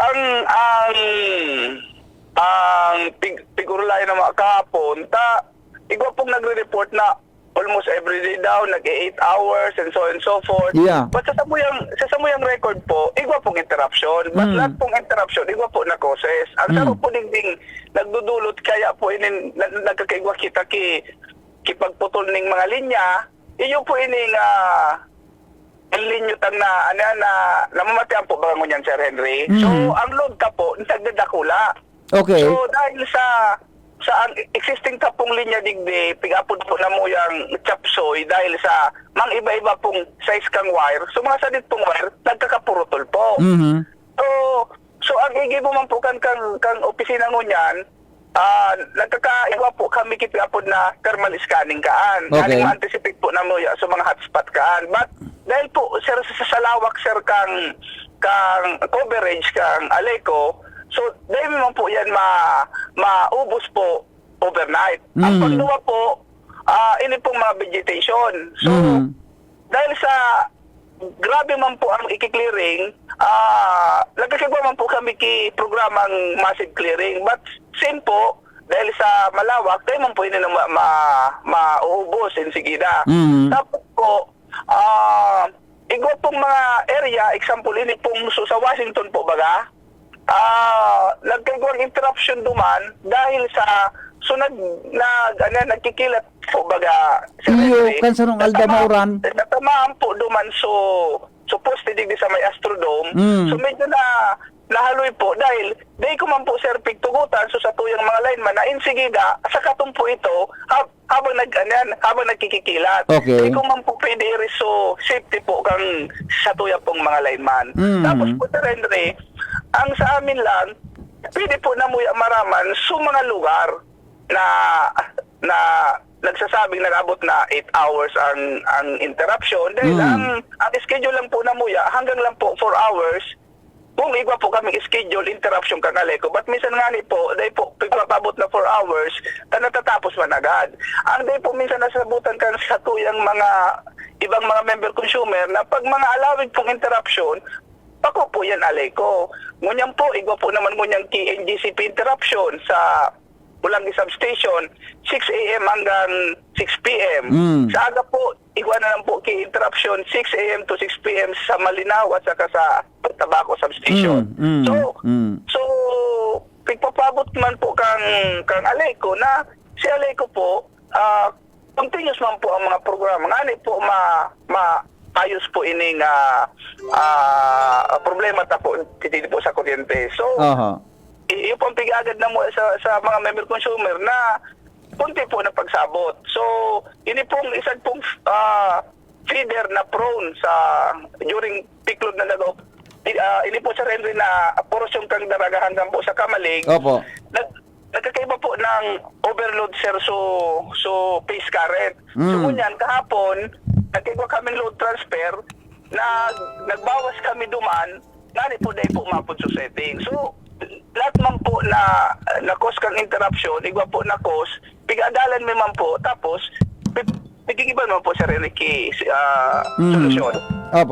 ang pigurulay na mga kahapon, igwa pong nagre-report na almost every day daw, nag-8 hours and so forth. Yeah. But sa samuyang record po, igwa pong interruption. But lahat pong interruption, igwa po na causes. Ang saro po ding nagdudulot, kaya po nagkakaigwa kita kipagputol ning mga linya, iyo po ining linyo tang na namamatian po ba ngunyan, Sir Henry? So, ang load ka po, nagdadakula. Okay. So, dahil sa ang existing tapong linya digdi, pigapod po na mo yung chapsoy dahil sa mang iba-iba pong size kang wire. So, mga sadit pong wire, nagkakapurutol po. So ang igi mo man po kang opisina ngunyan, nagkakaiwa po kami kipigapod na thermal scanning kaan. Okay. Galing ma-anticipate po na mo sa mga hotspot kaan. But dahil po, sir, sa lawak, sir, kang coverage, kang Aleco, so, dahil naman po yan maubos po overnight. Ang pagduwa po, ini pong mga vegetation. So, dahil sa grabe man po ang iki-clearing, nagkakagawa man po kami programang massive clearing. But same po, dahil sa malawak, dahil man po ini na mauubos in Sigida. Tapos po, igwa pong mga area, example, ini pong sa Washington po baga, nagkagawang interruption duman dahil sa nagkikilat po baga iyo kan sa nung Aldamauran natamaan po duman so poste digdi sa may Astrodome. So medyo nahaloy po dahil day ko man po, sir, pigtugutan so sa tuyang mga lineman na insigida sa katong po ito habang nagkikikilat. Okay. Day ko man po pwede so safety po kang sa tuyang pong mga lineman. Tapos po, Sir Henry, ang sa amin lang, pwede po na muya maraman sa mga lugar na nagsasabing nag-abot na 8 hours ang interruption. Dahil ang schedule lang po na muya, hanggang lang po 4 hours, kung igwa po kami schedule interruption kang Aleco. But minsan nga ni po, dahil po, pagpapabot na 4 hours, natatapos man agad. Ang dahil po minsan nasabutan kan sa tuyang mga ibang mga member consumer na pag mga allowing pong interruption, ako po yan Aleco. Ngunyan po, igwa po naman ngunyan KNGCP interruption sa Pulangi Substation, 6 a.m. hanggang 6 p.m. Sa aga po, igwa na lang po interruption 6 a.m. to 6 p.m. sa Malinaw at saka sa Tabaco Substation. So, pigpapabot man po kang Aleco na si Aleco po, continuous man po ang mga programa. Ngani po ayos po ining problema ta po titili po sa kuryente. So, iyo pong pig-agad na mo sa mga member consumer na kunti po na pagsabot. So, ini pong isang pong feeder na prone sa during peak load na nagaw. Ini po, Sir Henry, na porosyon kang daraga hanggang po sa Kamalig. Opo. Nagkakaiba po ng overload, sir, so phase current. So, kunyan, kahapon, nagkaiba kaming load transfer na nagbawas kami duman, ngani po dahil po umapod sa setting. So, lahat man po na cause kang interruption, igwa po na cause, pig-adalan may man po, tapos, nagigiba naman po, Sir Enrique, solusyon. Opo.